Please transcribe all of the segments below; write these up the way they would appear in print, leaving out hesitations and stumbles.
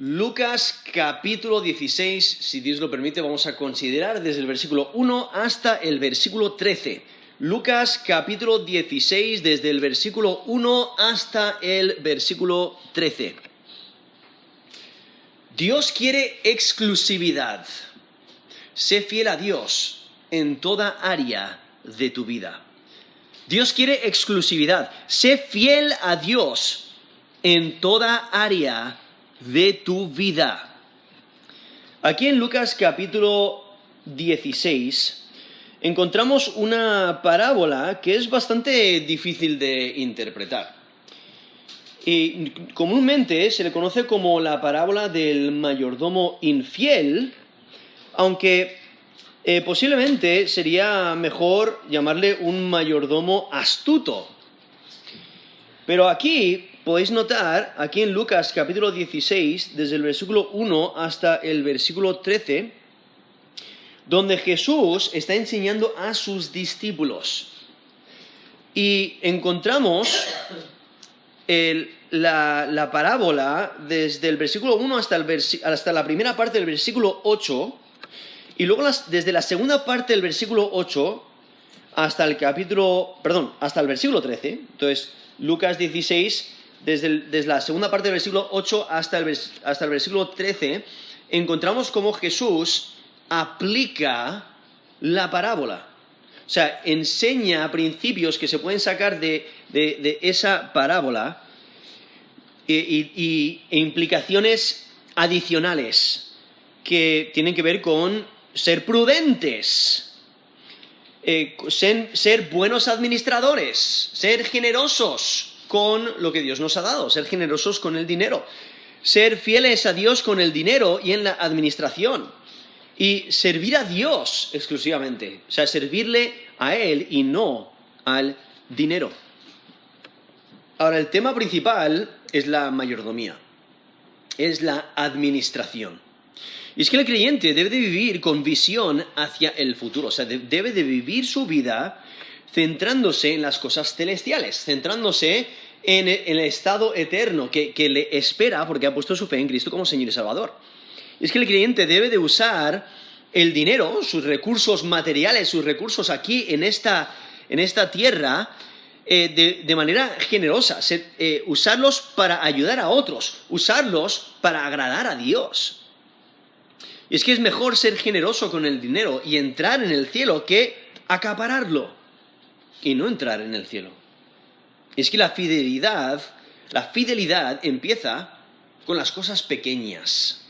Lucas capítulo 16, si Dios lo permite, vamos a considerar desde el versículo 1 hasta el versículo 13. Lucas capítulo 16, desde el versículo 1 hasta el versículo 13. Dios quiere exclusividad. Sé fiel a Dios en toda área de tu vida. Dios quiere exclusividad. Sé fiel a Dios en toda área de tu vida. Aquí en Lucas capítulo 16 encontramos una parábola que es bastante difícil de interpretar. Y comúnmente se le conoce como la parábola del mayordomo infiel, aunque posiblemente sería mejor llamarle un mayordomo astuto. Pero aquí podéis notar, aquí en Lucas capítulo 16, desde el versículo 1 hasta el versículo 13, donde Jesús está enseñando a sus discípulos. Y encontramos la parábola desde el versículo 1 hasta la primera parte del versículo 8, y luego desde la segunda parte del versículo 8 hasta el versículo 13. Entonces, Lucas 16, desde la segunda parte del versículo 8 hasta el versículo 13, encontramos cómo Jesús aplica la parábola. O sea, enseña principios que se pueden sacar de esa parábola e implicaciones adicionales que tienen que ver con ser prudentes, ser buenos administradores, ser generosos con lo que Dios nos ha dado, ser generosos con el dinero, ser fieles a Dios con el dinero y en la administración, y servir a Dios exclusivamente, o sea, servirle a Él y no al dinero. Ahora, el tema principal es la mayordomía, es la administración. Y es que el creyente debe de vivir con visión hacia el futuro, o sea, debe de vivir su vida centrándose en las cosas celestiales, centrándose en el estado eterno que le espera porque ha puesto su fe en Cristo como Señor y Salvador. Y es que el creyente debe de usar el dinero, sus recursos materiales, sus recursos aquí en esta tierra, de manera generosa, usarlos para ayudar a otros, usarlos para agradar a Dios. Y es que es mejor ser generoso con el dinero y entrar en el cielo que acapararlo y no entrar en el cielo. Es que la fidelidad empieza con las cosas pequeñas.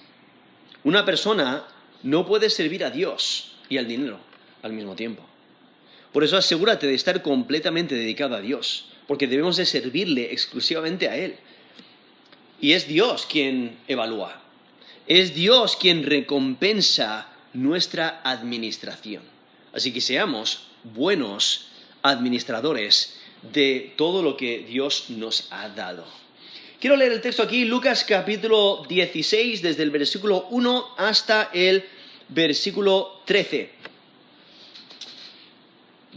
Una persona no puede servir a Dios y al dinero al mismo tiempo. Por eso asegúrate de estar completamente dedicado a Dios, porque debemos de servirle exclusivamente a Él. Y es Dios quien evalúa. Es Dios quien recompensa nuestra administración. Así que seamos buenos administradores de todo lo que Dios nos ha dado. Quiero leer el texto aquí, Lucas capítulo 16, desde el versículo 1 hasta el versículo 13.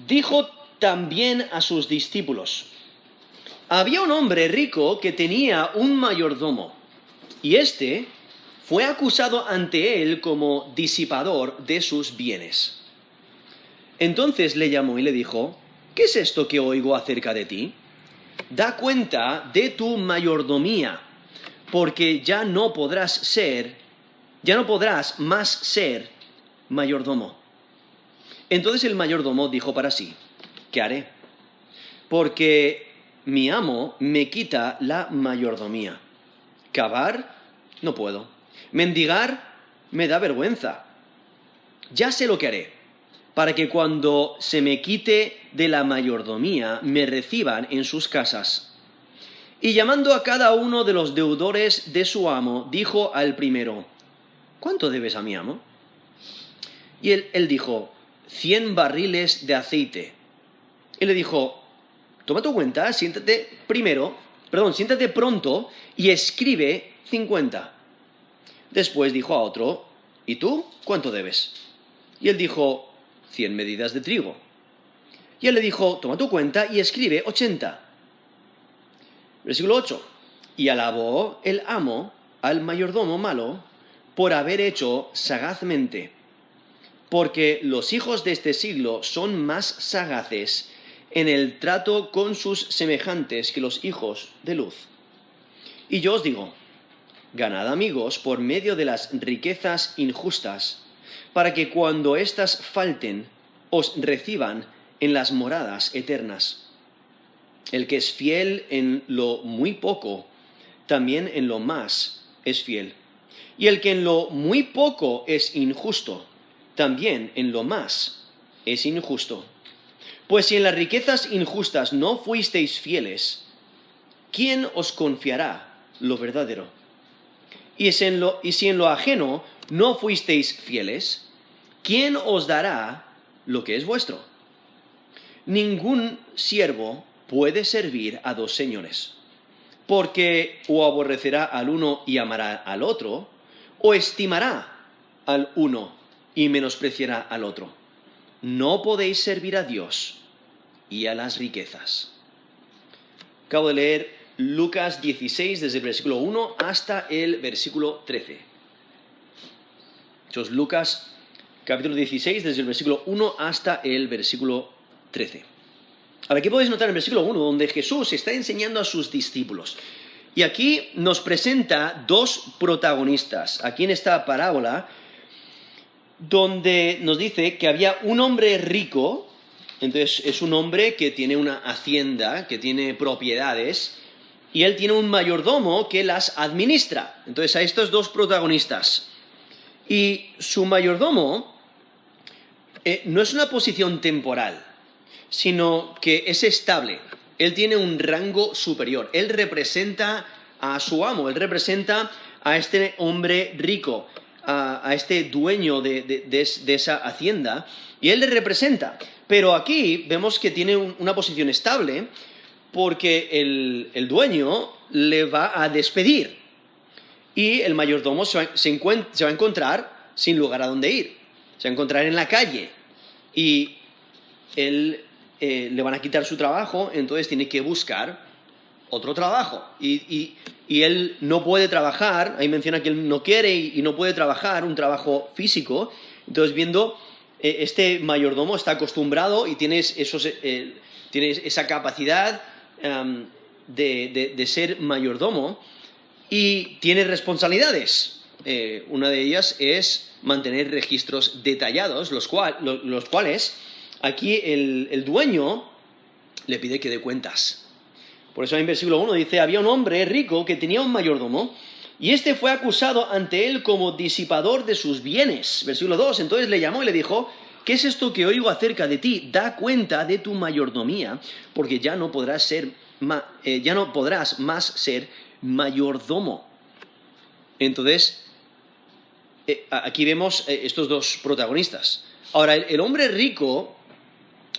Dijo también a sus discípulos: había un hombre rico que tenía un mayordomo, y éste fue acusado ante él como disipador de sus bienes. Entonces le llamó y le dijo: ¿qué es esto que oigo acerca de ti? Da cuenta de tu mayordomía, porque ya no podrás más ser mayordomo. Entonces el mayordomo dijo para sí: ¿qué haré? Porque mi amo me quita la mayordomía. Cavar no puedo. Mendigar me da vergüenza. Ya sé lo que haré, para que cuando se me quite de la mayordomía me reciban en sus casas. Y llamando a cada uno de los deudores de su amo, dijo al primero: ¿cuánto debes a mi amo? Y él dijo: 100 barriles de aceite. Y le dijo: toma tu cuenta, siéntate pronto y escribe 50. Después dijo a otro: ¿y tú cuánto debes? Y él dijo: 100 medidas de trigo. Y él le dijo: toma tu cuenta y escribe 80. Versículo 8. Y alabó el amo al mayordomo malo por haber hecho sagazmente, porque los hijos de este siglo son más sagaces en el trato con sus semejantes que los hijos de luz. Y yo os digo, ganad amigos por medio de las riquezas injustas, para que cuando éstas falten, os reciban en las moradas eternas. El que es fiel en lo muy poco, también en lo más es fiel. Y el que en lo muy poco es injusto, también en lo más es injusto. Pues si en las riquezas injustas no fuisteis fieles, ¿quién os confiará lo verdadero? Y si en lo ajeno no fuisteis fieles, ¿quién os dará lo que es vuestro? Ningún siervo puede servir a dos señores, porque o aborrecerá al uno y amará al otro, o estimará al uno y menospreciará al otro. No podéis servir a Dios y a las riquezas. Acabo de leer Lucas 16 desde el versículo 1 hasta el versículo 13. Entonces, Lucas capítulo 16 desde el versículo 1 hasta el versículo 13. Ahora, aquí podéis notar en el versículo 1 donde Jesús está enseñando a sus discípulos. Y aquí nos presenta dos protagonistas. Aquí en esta parábola, donde nos dice que había un hombre rico. Entonces es un hombre que tiene una hacienda, que tiene propiedades, y él tiene un mayordomo que las administra. Entonces hay estos dos protagonistas. Y su mayordomo no es una posición temporal, sino que es estable. Él tiene un rango superior. Él representa a su amo, él representa a este hombre rico, a este dueño de esa hacienda, y él le representa. Pero aquí vemos que tiene una posición estable porque el dueño le va a despedir y el mayordomo se va a encontrar sin lugar a dónde ir. Se va a encontrar en la calle y él le van a quitar su trabajo, entonces tiene que buscar otro trabajo. Y él no puede trabajar, ahí menciona que él no quiere y no puede trabajar un trabajo físico. Entonces este mayordomo está acostumbrado y tiene esa capacidad de ser mayordomo y tiene responsabilidades. Una de ellas es mantener registros detallados, los cuales aquí el dueño le pide que dé cuentas. Por eso en versículo 1 dice, había un hombre rico que tenía un mayordomo y este fue acusado ante él como disipador de sus bienes. Versículo 2, entonces le llamó y le dijo, ¿qué es esto que oigo acerca de ti? Da cuenta de tu mayordomía, porque ya no podrás más ser mayordomo. Entonces, aquí vemos estos dos protagonistas. Ahora, el hombre rico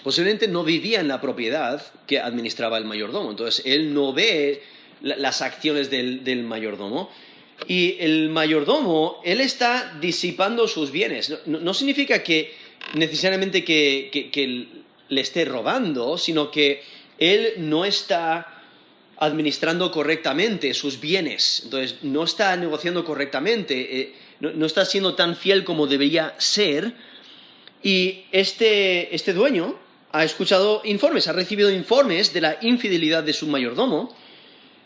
posiblemente no vivía en la propiedad que administraba el mayordomo, entonces él no ve las acciones del mayordomo, y el mayordomo, él está disipando sus bienes. No significa que necesariamente que le esté robando, sino que él no está administrando correctamente sus bienes, entonces no está negociando correctamente, no está siendo tan fiel como debería ser, y este dueño ha escuchado informes, ha recibido informes de la infidelidad de su mayordomo,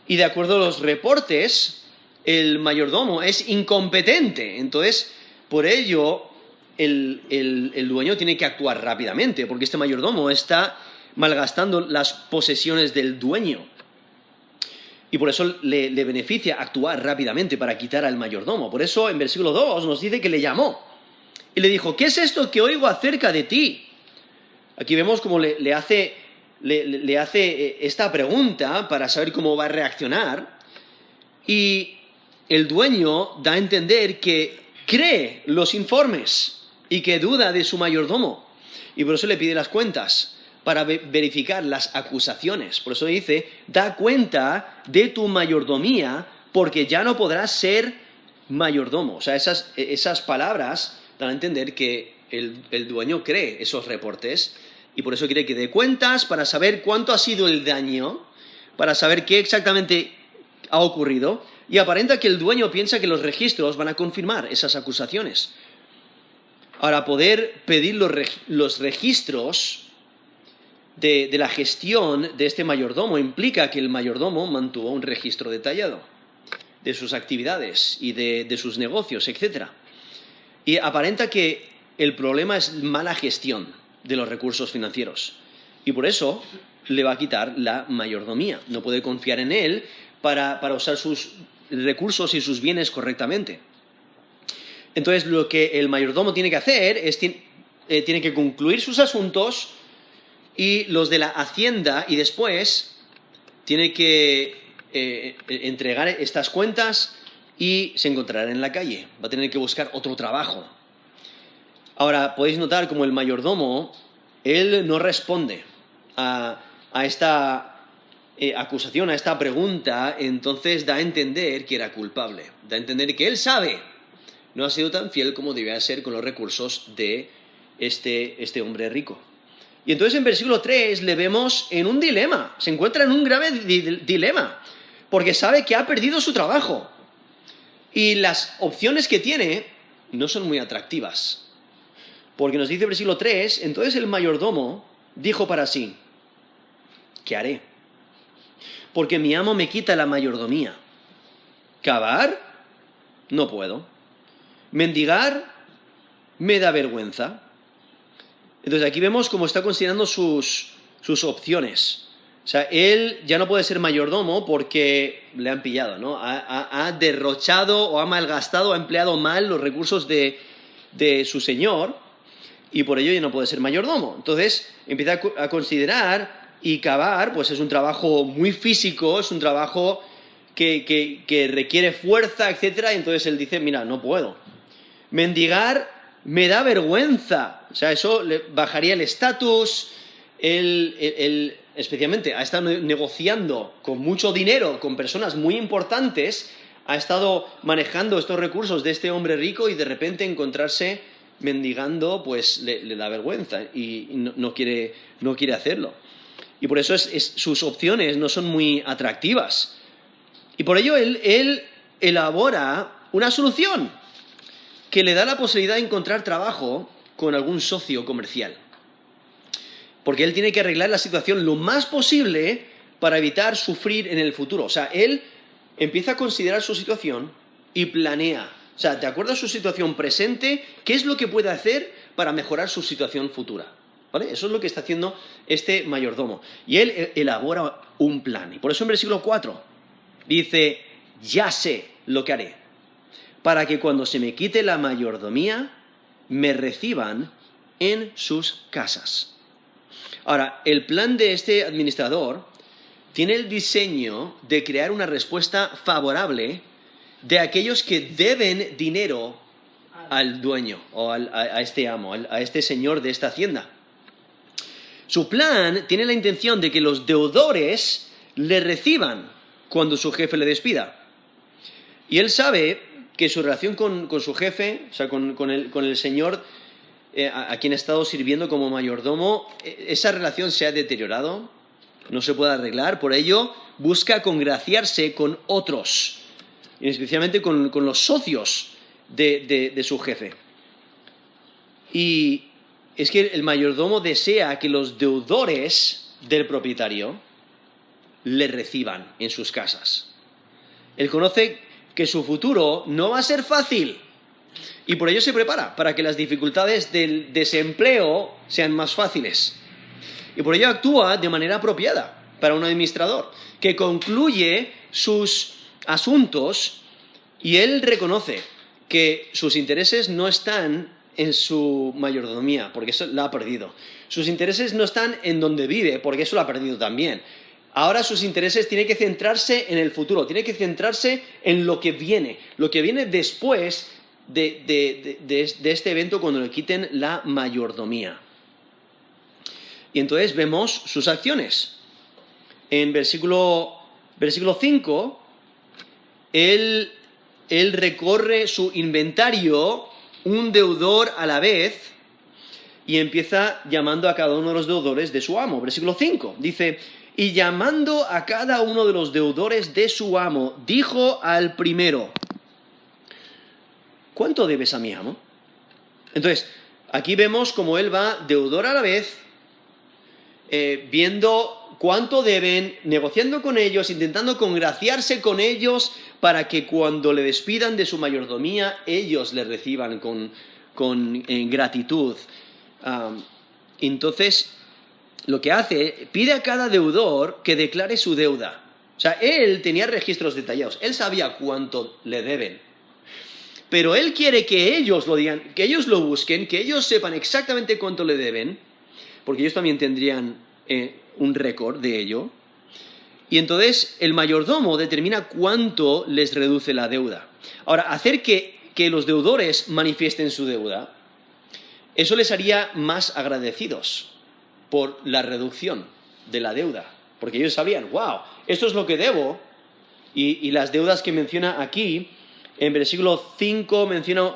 y de acuerdo a los reportes, el mayordomo es incompetente. Entonces, por ello, el dueño tiene que actuar rápidamente, porque este mayordomo está malgastando las posesiones del dueño. Y por eso le beneficia actuar rápidamente para quitar al mayordomo. Por eso, en versículo 2 nos dice que le llamó y le dijo, ¿qué es esto que oigo acerca de ti? Aquí vemos cómo le hace esta pregunta para saber cómo va a reaccionar, y el dueño da a entender que cree los informes y que duda de su mayordomo, y por eso le pide las cuentas para verificar las acusaciones. Por eso dice, da cuenta de tu mayordomía porque ya no podrás ser mayordomo. O sea, esas palabras dan a entender que el dueño cree esos reportes y por eso quiere que dé cuentas para saber cuánto ha sido el daño, para saber qué exactamente ha ocurrido y aparenta que el dueño piensa que los registros van a confirmar esas acusaciones. Ahora, poder pedir los registros de la gestión de este mayordomo implica que el mayordomo mantuvo un registro detallado de sus actividades y de sus negocios, etc. Y aparenta que el problema es mala gestión de los recursos financieros. Y por eso le va a quitar la mayordomía. No puede confiar en él para usar sus recursos y sus bienes correctamente. Entonces, lo que el mayordomo tiene que hacer es tiene que concluir sus asuntos y los de la hacienda, y después tiene que entregar estas cuentas y se encontrará en la calle. Va a tener que buscar otro trabajo. Ahora, podéis notar como el mayordomo, él no responde a esta acusación, a esta pregunta, entonces da a entender que era culpable. Da a entender que él sabe, no ha sido tan fiel como debía ser con los recursos de este hombre rico. Y entonces en versículo 3 le vemos en un dilema, se encuentra en un grave dilema, porque sabe que ha perdido su trabajo. Y las opciones que tiene no son muy atractivas. Porque nos dice el versículo 3, entonces el mayordomo dijo para sí, ¿qué haré? Porque mi amo me quita la mayordomía. ¿Cavar? No puedo. ¿Mendigar? Me da vergüenza. Entonces aquí vemos cómo está considerando sus opciones. O sea, él ya no puede ser mayordomo porque le han pillado, ¿no? Ha derrochado o ha malgastado, ha empleado mal los recursos de su señor y por ello ya no puede ser mayordomo. Entonces empieza a considerar y cavar, pues es un trabajo muy físico, es un trabajo que requiere fuerza, etc. Y entonces él dice, mira, no puedo. Mendigar me da vergüenza. O sea, eso le bajaría el estatus. Él especialmente ha estado negociando con mucho dinero, con personas muy importantes, ha estado manejando estos recursos de este hombre rico y de repente encontrarse mendigando, pues le da vergüenza y no quiere hacerlo. Y por eso sus opciones no son muy atractivas. Y por ello él elabora una solución que le da la posibilidad de encontrar trabajo con algún socio comercial. Porque él tiene que arreglar la situación lo más posible para evitar sufrir en el futuro. O sea, él empieza a considerar su situación y planea. O sea, de acuerdo a su situación presente, ¿qué es lo que puede hacer para mejorar su situación futura? ¿Vale? Eso es lo que está haciendo este mayordomo. Y él elabora un plan. Y por eso en versículo 4 dice, ya sé lo que haré, para que cuando se me quite la mayordomía, me reciban en sus casas. Ahora, el plan de este administrador tiene el diseño de crear una respuesta favorable de aquellos que deben dinero al dueño o a este amo, a este señor de esta hacienda. Su plan tiene la intención de que los deudores le reciban cuando su jefe le despida. Y él sabe que su relación con su jefe, o sea, con el señor a quien ha estado sirviendo como mayordomo, esa relación se ha deteriorado, no se puede arreglar, por ello busca congraciarse con otros, y especialmente con los socios de su jefe. Y es que el mayordomo desea que los deudores del propietario le reciban en sus casas. Él conoce que su futuro no va a ser fácil y por ello se prepara para que las dificultades del desempleo sean más fáciles. Y por ello actúa de manera apropiada para un administrador que concluye sus asuntos y él reconoce que sus intereses no están en su mayordomía, porque eso la ha perdido. Sus intereses no están en donde vive, porque eso lo ha perdido también. Ahora sus intereses tienen que centrarse en el futuro, tienen que centrarse en lo que viene después de este evento cuando le quiten la mayordomía. Y entonces vemos sus acciones. En versículo 5, él recorre su inventario un deudor a la vez y empieza llamando a cada uno de los deudores de su amo. Versículo 5 dice, Y llamando a cada uno de los deudores de su amo, dijo al primero: ¿cuánto debes a mi amo? Entonces, aquí vemos como él va deudor a la vez, viendo cuánto deben, negociando con ellos, intentando congraciarse con ellos para que cuando le despidan de su mayordomía, ellos le reciban con gratitud. Entonces, lo que hace, pide a cada deudor que declare su deuda. O sea, él tenía registros detallados, él sabía cuánto le deben. Pero él quiere que ellos lo digan, que ellos lo busquen, que ellos sepan exactamente cuánto le deben, porque ellos también tendrían un récord de ello. Y entonces el mayordomo determina cuánto les reduce la deuda. Ahora, hacer que los deudores manifiesten su deuda, eso les haría más agradecidos por la reducción de la deuda. Porque ellos sabrían, wow, esto es lo que debo. Y las deudas que menciona aquí, en versículo 5 menciona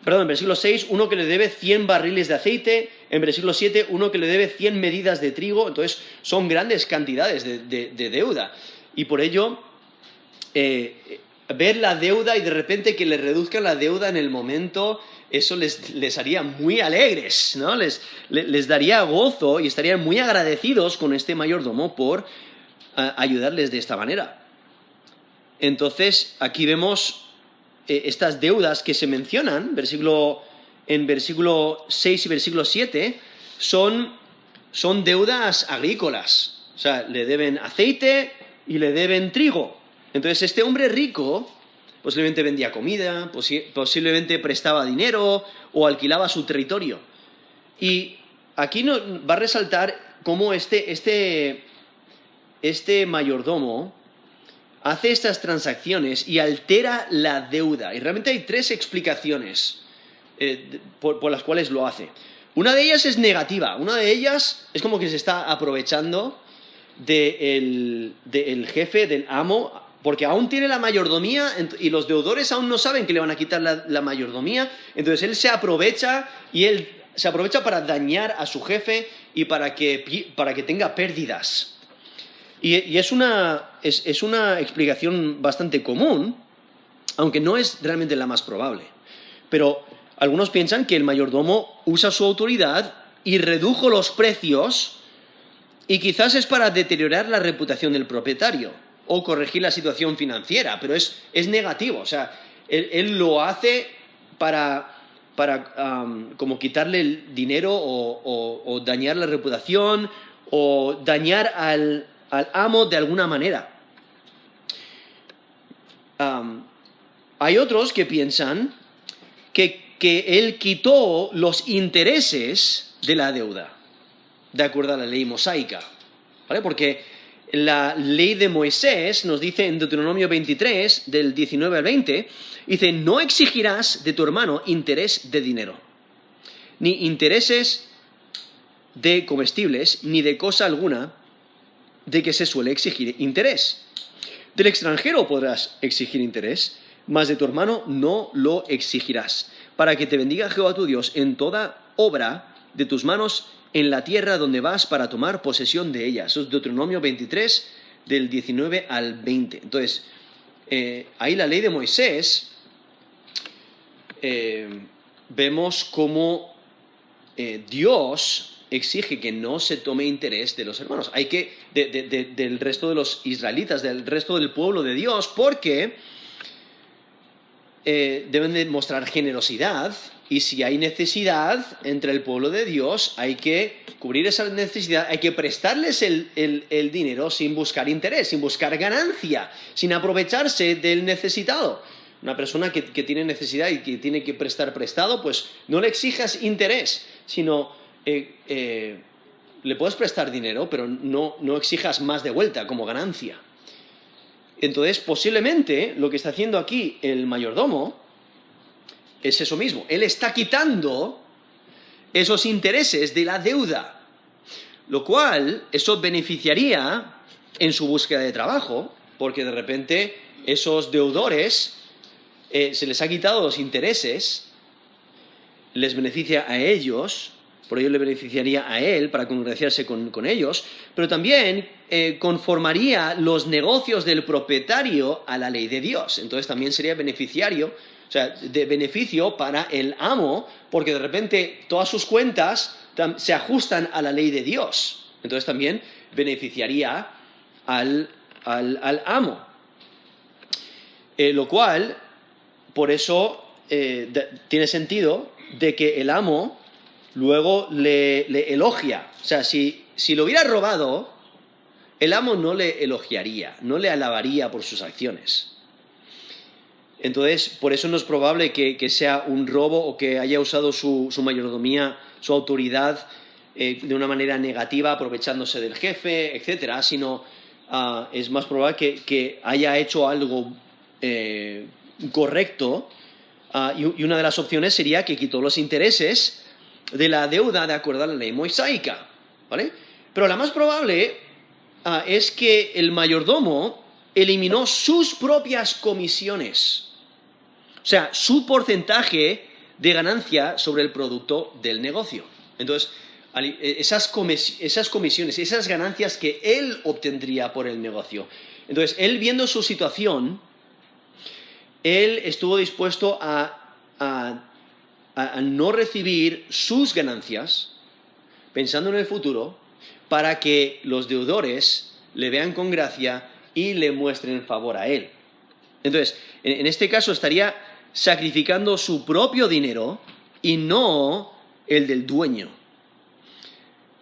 en versículo 6, uno que le debe 100 barriles de aceite, en versículo 7, uno que le debe 100 medidas de trigo. Entonces son grandes cantidades de deuda. Y por ello, ver la deuda y de repente que le reduzcan la deuda en el momento, eso les haría muy alegres, ¿no? Les daría gozo y estarían muy agradecidos con este mayordomo por ayudarles de esta manera. Entonces, aquí vemos estas deudas que se mencionan, en versículo 6 y versículo 7, son deudas agrícolas. O sea, le deben aceite y le deben trigo. Entonces, este hombre rico posiblemente vendía comida, posiblemente prestaba dinero o alquilaba su territorio. Y aquí va a resaltar cómo este mayordomo hace estas transacciones y altera la deuda. Y realmente hay 3 explicaciones por las cuales lo hace. Una de ellas es negativa. Una de ellas es como que se está aprovechando del jefe, del amo, porque aún tiene la mayordomía y los deudores aún no saben que le van a quitar la mayordomía. Entonces él se aprovecha para dañar a su jefe y para que tenga pérdidas. Y es una explicación bastante común, aunque no es realmente la más probable. Pero algunos piensan que el mayordomo usa su autoridad y redujo los precios, y quizás es para deteriorar la reputación del propietario o corregir la situación financiera, pero es negativo. O sea, él lo hace para como quitarle el dinero o dañar la reputación o dañar al amo de alguna manera. Hay otros que piensan que él quitó los intereses de la deuda, de acuerdo a la ley mosaica, ¿vale? Porque la ley de Moisés nos dice en Deuteronomio 23, del 19 al 20, dice: no exigirás de tu hermano interés de dinero, ni intereses de comestibles, ni de cosa alguna de que se suele exigir interés. Del extranjero podrás exigir interés, mas de tu hermano no lo exigirás, para que te bendiga Jehová tu Dios en toda obra de tus manos en la tierra donde vas para tomar posesión de ella. Eso es Deuteronomio 23, del 19 al 20. Entonces, ahí la ley de Moisés, vemos cómo Dios exige que no se tome interés de los hermanos. Hay que, del resto de los israelitas, del resto del pueblo de Dios, porque deben de mostrar generosidad, y si hay necesidad entre el pueblo de Dios, hay que cubrir esa necesidad, hay que prestarles el dinero sin buscar interés, sin buscar ganancia, sin aprovecharse del necesitado. Una persona que tiene necesidad y que tiene que prestar prestado, pues no le exijas interés, sino le puedes prestar dinero, pero no exijas más de vuelta como ganancia. Entonces, posiblemente, lo que está haciendo aquí el mayordomo es eso mismo. Él está quitando esos intereses de la deuda, lo cual, eso beneficiaría en su búsqueda de trabajo, porque de repente esos deudores se les ha quitado los intereses, les beneficia a ellos, por ello le beneficiaría a él para congraciarse con ellos, pero también conformaría los negocios del propietario a la ley de Dios. Entonces también sería beneficiario, o sea, de beneficio para el amo, porque de repente todas sus cuentas se ajustan a la ley de Dios. Entonces también beneficiaría al amo. Lo cual, por eso, tiene sentido de que el amo luego le elogia. O sea, si lo hubiera robado, el amo no le elogiaría, no le alabaría por sus acciones. Entonces, por eso no es probable que sea un robo o que haya usado su mayordomía, su autoridad, de una manera negativa, aprovechándose del jefe, etcétera, sino es más probable que haya hecho algo correcto, y una de las opciones sería que quitó los intereses de la deuda de acuerdo a la ley mosaica, ¿vale? Pero la más probable es que el mayordomo eliminó sus propias comisiones, o sea, su porcentaje de ganancia sobre el producto del negocio. Entonces, esas comisiones, esas ganancias que él obtendría por el negocio. Entonces, él viendo su situación, él estuvo dispuesto a no recibir sus ganancias, pensando en el futuro, para que los deudores le vean con gracia y le muestren favor a él. Entonces, en este caso estaría sacrificando su propio dinero y no el del dueño.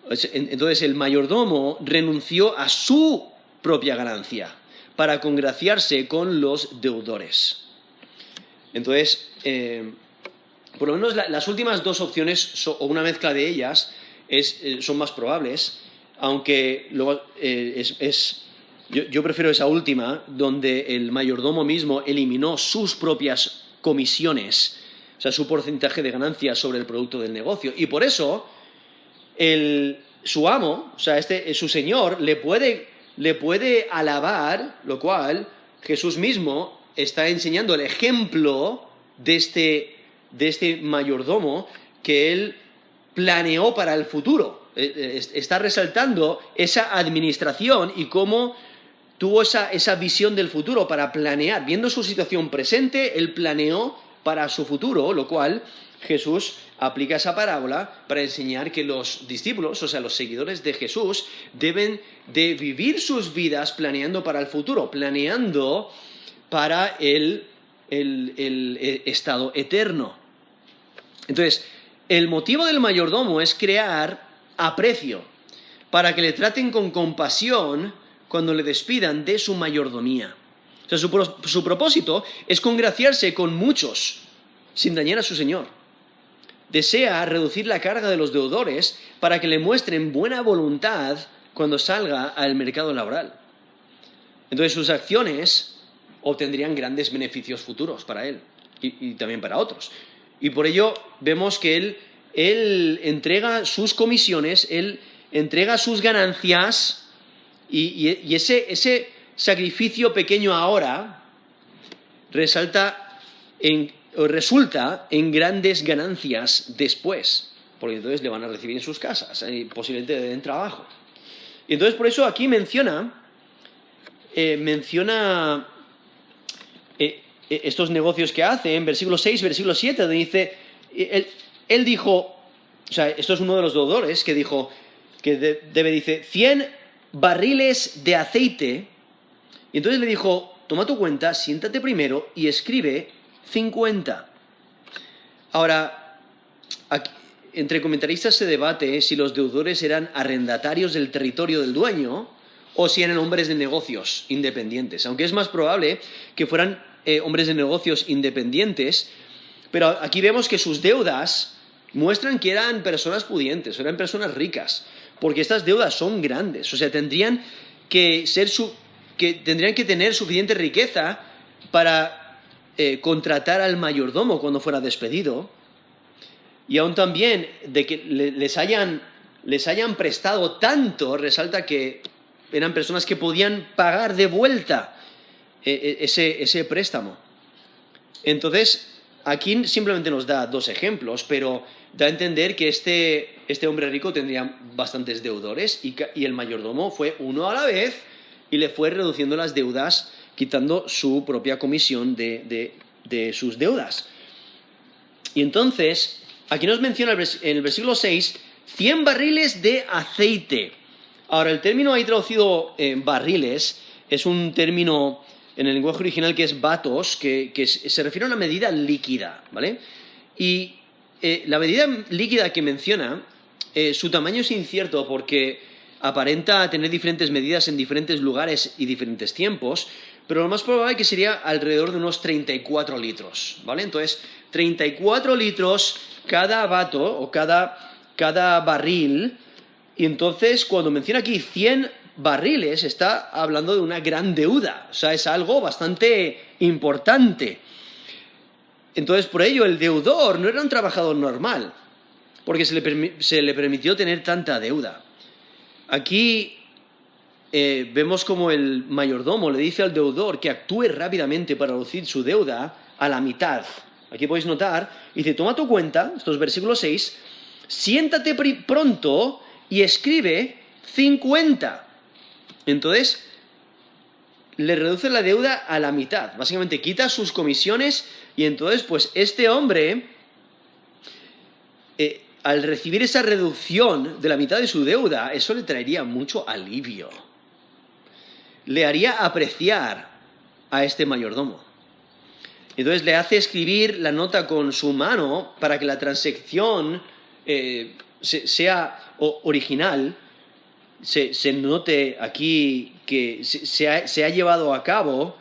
Entonces, el mayordomo renunció a su propia ganancia para congraciarse con los deudores. Entonces, por lo menos las últimas dos opciones, o una mezcla de ellas, son más probables, aunque luego yo prefiero esa última, donde el mayordomo mismo eliminó sus propias comisiones, o sea, su porcentaje de ganancia sobre el producto del negocio. Y por eso, su amo, o sea, su señor, le puede alabar, lo cual Jesús mismo está enseñando el ejemplo de este mayordomo que él planeó para el futuro. Está resaltando esa administración y cómo tuvo esa visión del futuro para planear. Viendo su situación presente, él planeó para su futuro, lo cual Jesús aplica esa parábola para enseñar que los discípulos, o sea, los seguidores de Jesús, deben de vivir sus vidas planeando para el futuro, planeando para el estado eterno. Entonces, el motivo del mayordomo es crear aprecio, para que le traten con compasión cuando le despidan de su mayordomía. O sea, su propósito es congraciarse con muchos, sin dañar a su señor. Desea reducir la carga de los deudores para que le muestren buena voluntad cuando salga al mercado laboral. Entonces sus acciones obtendrían grandes beneficios futuros para él y también para otros. Y por ello vemos que él entrega sus comisiones, él entrega sus ganancias, y ese sacrificio pequeño ahora resulta en grandes ganancias después, porque entonces le van a recibir en sus casas y posiblemente le den trabajo. Y entonces por eso aquí menciona estos negocios que hace en versículo 6, versículo 7, donde dice, él dijo, o sea, esto es uno de los deudores que dijo que dice 100 barriles de aceite, y entonces le dijo, toma tu cuenta, siéntate primero y escribe 50. Ahora, aquí, entre comentaristas se debate si los deudores eran arrendatarios del territorio del dueño o si eran hombres de negocios independientes, aunque es más probable que fueran hombres de negocios independientes, pero aquí vemos que sus deudas muestran que eran personas pudientes, eran personas ricas, porque estas deudas son grandes, o sea, tendrían que tener suficiente riqueza para contratar al mayordomo cuando fuera despedido, y aún también de que les hayan prestado tanto, resalta que eran personas que podían pagar de vuelta ese préstamo. Entonces, aquí simplemente nos da 2 ejemplos, pero da a entender que este hombre rico tendría bastantes deudores y el mayordomo fue uno a la vez y le fue reduciendo las deudas, quitando su propia comisión de sus deudas. Y entonces, aquí nos menciona en el versículo 6, 100 barriles de aceite. Ahora, el término ahí traducido barriles es un término en el lenguaje original que es batos, que se refiere a una medida líquida, ¿vale? Y la medida líquida que menciona, su tamaño es incierto porque aparenta tener diferentes medidas en diferentes lugares y diferentes tiempos, pero lo más probable es que sería alrededor de unos 34 litros, ¿vale? Entonces, 34 litros cada bato o cada barril, y entonces cuando menciona aquí 100 barriles está hablando de una gran deuda, o sea, es algo bastante importante. Entonces, por ello, el deudor no era un trabajador normal, porque se le permitió tener tanta deuda. Aquí vemos como el mayordomo le dice al deudor que actúe rápidamente para reducir su deuda a la mitad. Aquí podéis notar, dice, toma tu cuenta, estos versículos 6, siéntate pronto y escribe 50. Entonces, le reduce la deuda a la mitad. Básicamente quita sus comisiones y entonces, pues este hombre, al recibir esa reducción de la mitad de su deuda, eso le traería mucho alivio. Le haría apreciar a este mayordomo. Entonces le hace escribir la nota con su mano para que la transacción sea original, se note aquí que se ha llevado a cabo,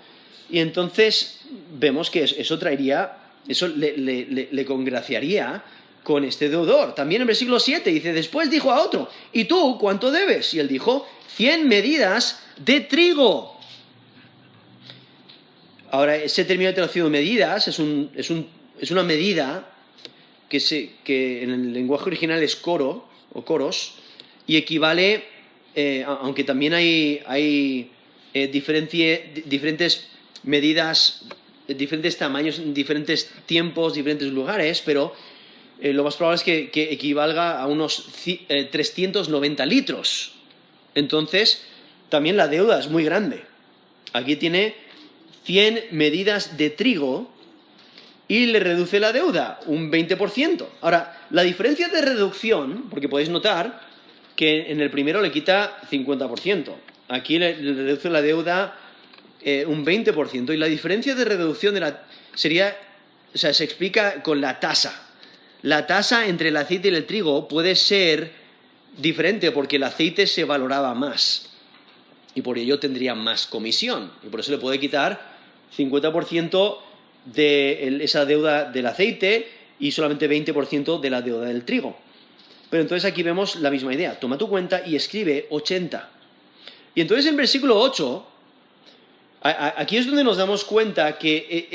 y entonces vemos que eso le congraciaría con este deudor. También en versículo 7 dice, después dijo a otro, ¿y tú cuánto debes? Y él dijo, 100 medidas de trigo. Ahora, ese término de traducido medidas es una medida que en el lenguaje original es coro o coros, y equivale, aunque también hay diferentes medidas, diferentes tamaños, diferentes tiempos, diferentes lugares, pero lo más probable es que equivalga a unos 390 litros. Entonces, también la deuda es muy grande. Aquí tiene 100 medidas de trigo y le reduce la deuda un 20%. Ahora, la diferencia de reducción, porque podéis notar que en el primero le quita 50%, aquí le reduce la deuda un 20%, y la diferencia de reducción se explica con la tasa. La tasa entre el aceite y el trigo puede ser diferente porque el aceite se valoraba más y por ello tendría más comisión, y por eso le puede quitar 50% de esa deuda del aceite y solamente 20% de la deuda del trigo. Pero entonces aquí vemos la misma idea. Toma tu cuenta y escribe 80. Y entonces en versículo 8, aquí es donde nos damos cuenta que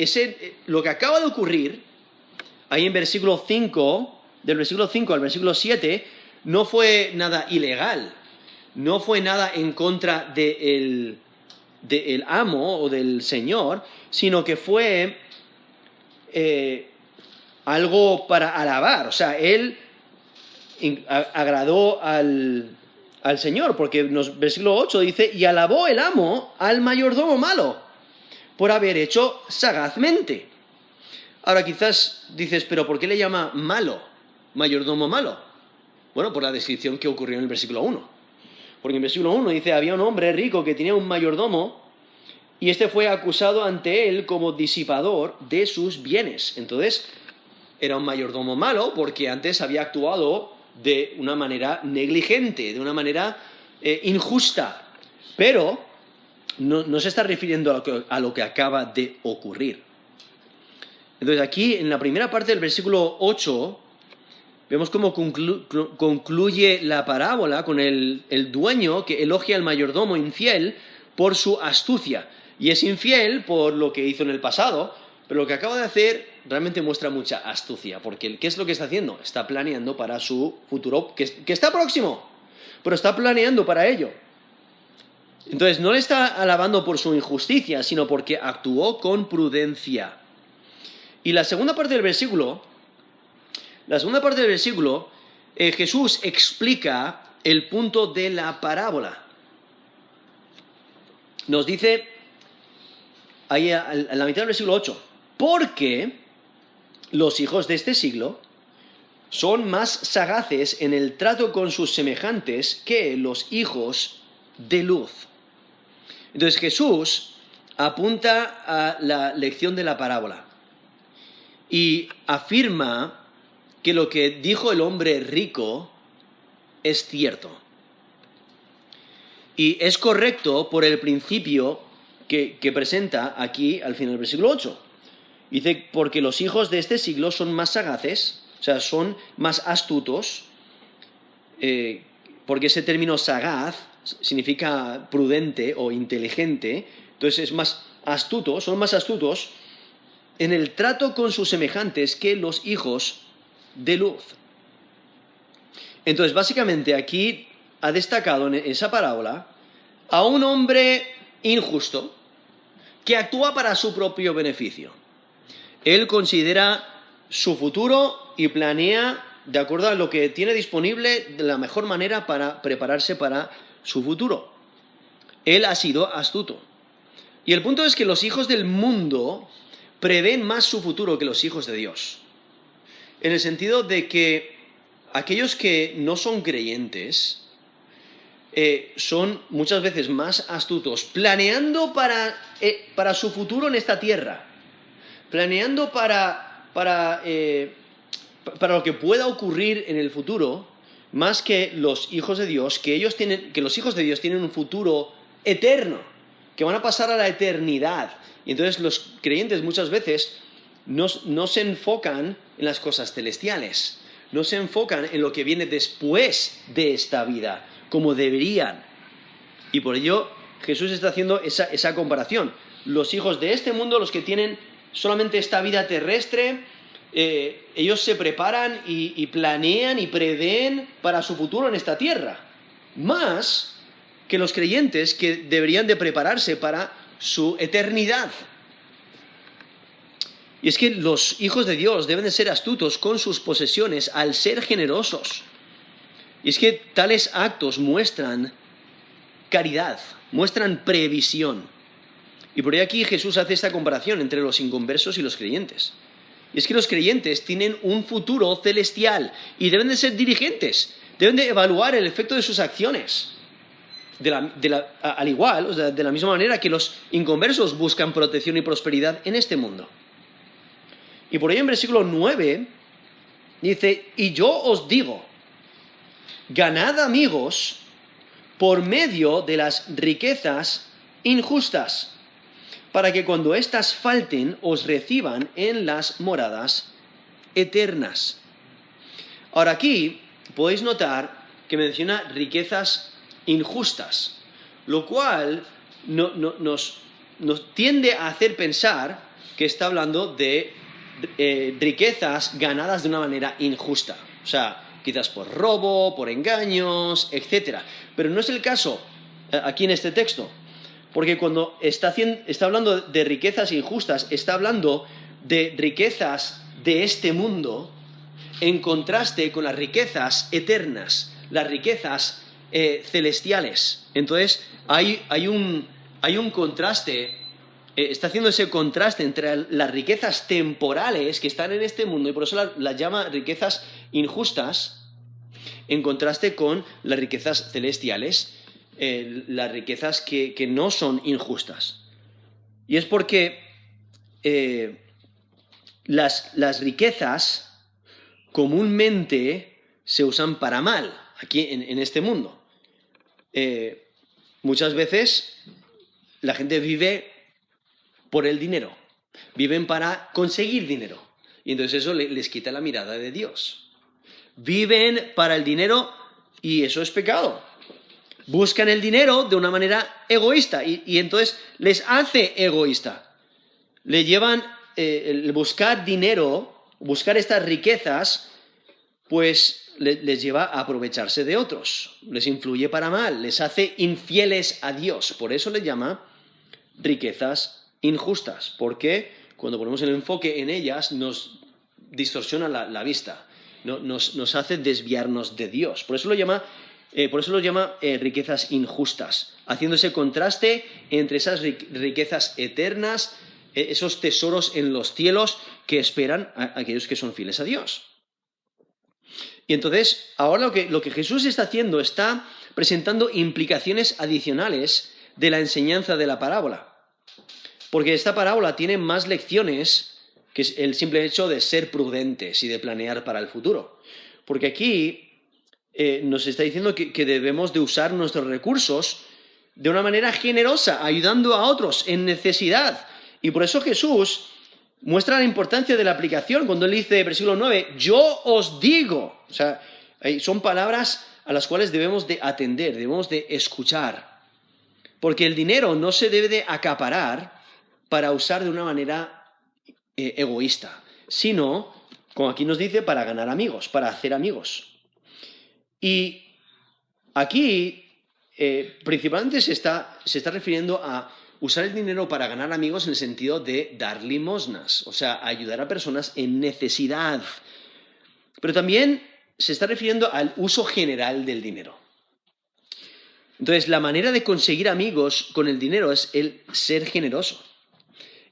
lo que acaba de ocurrir, ahí en versículo 5, del versículo 5 al versículo 7, no fue nada ilegal, no fue nada en contra del amo o del señor, sino que fue algo para alabar. O sea, él agradó al Señor, porque en el versículo 8 dice, y alabó el amo al mayordomo malo por haber hecho sagazmente. Ahora quizás dices, pero ¿por qué le llama malo, mayordomo malo? Bueno, por la descripción que ocurrió en el versículo 1. Porque en el versículo 1 dice, había un hombre rico que tenía un mayordomo y este fue acusado ante él como disipador de sus bienes. Entonces, era un mayordomo malo porque antes había actuado de una manera negligente, de una manera injusta. Pero no se está refiriendo a lo que acaba de ocurrir. Entonces aquí, en la primera parte del versículo 8, vemos cómo concluye la parábola con el dueño que elogia al mayordomo infiel por su astucia. Y es infiel por lo que hizo en el pasado, pero lo que acaba de hacer realmente muestra mucha astucia, porque ¿qué es lo que está haciendo? Está planeando para su futuro, que está próximo, pero está planeando para ello. Entonces no le está alabando por su injusticia, sino porque actuó con prudencia. Y la segunda parte del versículo, Jesús explica el punto de la parábola. Nos dice ahí en la mitad del versículo 8, porque los hijos de este siglo son más sagaces en el trato con sus semejantes que los hijos de luz. Entonces Jesús apunta a la lección de la parábola y afirma que lo que dijo el hombre rico es cierto. Y es correcto por el principio que presenta aquí al final del versículo 8. Dice, porque los hijos de este siglo son más sagaces, o sea, son más astutos, porque ese término sagaz significa prudente o inteligente, entonces es más astuto, son más astutos en el trato con sus semejantes que los hijos de luz. Entonces, básicamente aquí ha destacado en esa parábola a un hombre injusto que actúa para su propio beneficio. Él considera su futuro y planea de acuerdo a lo que tiene disponible de la mejor manera para prepararse para su futuro. Él ha sido astuto. Y el punto es que los hijos del mundo prevén más su futuro que los hijos de Dios. En el sentido de que aquellos que no son creyentes son muchas veces más astutos, planeando para su futuro en esta tierra, planeando para lo que pueda ocurrir en el futuro, más que los hijos de Dios, que los hijos de Dios tienen un futuro eterno, que van a pasar a la eternidad. Y entonces los creyentes muchas veces no se enfocan en las cosas celestiales, no se enfocan en lo que viene después de esta vida, como deberían. Y por ello Jesús está haciendo esa comparación. Los hijos de este mundo, los que tienen solamente esta vida terrestre, ellos se preparan y planean y prevén para su futuro en esta tierra, más que los creyentes que deberían de prepararse para su eternidad. Y es que los hijos de Dios deben de ser astutos con sus posesiones al ser generosos. Y es que tales actos muestran caridad, muestran previsión. Y por ahí aquí Jesús hace esta comparación entre los inconversos y los creyentes. Y es que los creyentes tienen un futuro celestial y deben de ser diligentes, deben de evaluar el efecto de sus acciones. Al igual, o sea, de la misma manera que los inconversos buscan protección y prosperidad en este mundo. Y por ahí en versículo 9 dice, y yo os digo, ganad amigos por medio de las riquezas injustas, para que cuando éstas falten os reciban en las moradas eternas. Ahora aquí podéis notar que menciona riquezas injustas, lo cual nos tiende a hacer pensar que está hablando de riquezas ganadas de una manera injusta, o sea, quizás por robo, por engaños, etc. Pero no es el caso aquí en este texto, porque cuando está hablando de riquezas injustas, está hablando de riquezas de este mundo en contraste con las riquezas eternas, las riquezas celestiales. Entonces hay un contraste, está haciendo ese contraste entre las riquezas temporales que están en este mundo, y por eso las llama riquezas injustas, en contraste con las riquezas celestiales, las riquezas que no son injustas. Y es porque las riquezas comúnmente se usan para mal aquí en este mundo. Muchas veces la gente vive por el dinero, viven para conseguir dinero, y entonces eso les quita la mirada de Dios. Viven para el dinero y eso es pecado. Buscan el dinero de una manera egoísta y entonces les hace egoísta. Le llevan el buscar dinero, buscar estas riquezas, pues les lleva a aprovecharse de otros, les influye para mal, les hace infieles a Dios. Por eso le llama riquezas injustas. ¿Por qué? cuando ponemos el enfoque en ellas, nos distorsiona la vista, nos hace desviarnos de Dios. Por eso lo llama riquezas injustas, haciendo ese contraste entre esas riquezas eternas, esos tesoros en los cielos que esperan a aquellos que son fieles a Dios. Y entonces, ahora lo que Jesús está haciendo, está presentando implicaciones adicionales de la enseñanza de la parábola. Porque esta parábola tiene más lecciones que el simple hecho de ser prudentes y de planear para el futuro. Porque aquí nos está diciendo que debemos de usar nuestros recursos de una manera generosa, ayudando a otros en necesidad. Y por eso Jesús muestra la importancia de la aplicación cuando él dice, versículo 9, yo os digo. O sea, son palabras a las cuales debemos de atender, debemos de escuchar. Porque el dinero no se debe de acaparar para usar de una manera egoísta, sino, como aquí nos dice, para ganar amigos, para hacer amigos. Y aquí principalmente se está refiriendo a usar el dinero para ganar amigos en el sentido de dar limosnas, o sea, ayudar a personas en necesidad. Pero también se está refiriendo al uso general del dinero. Entonces, la manera de conseguir amigos con el dinero es el ser generoso.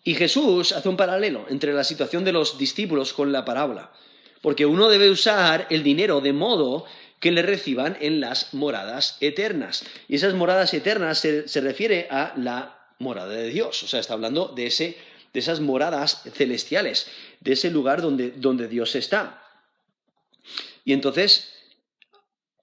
Y Jesús hace un paralelo entre la situación de los discípulos con la parábola, porque uno debe usar el dinero de modo que le reciban en las moradas eternas. Y esas moradas eternas se refiere a la morada de Dios, o sea, está hablando de esas moradas celestiales, de ese lugar donde Dios está. Y entonces,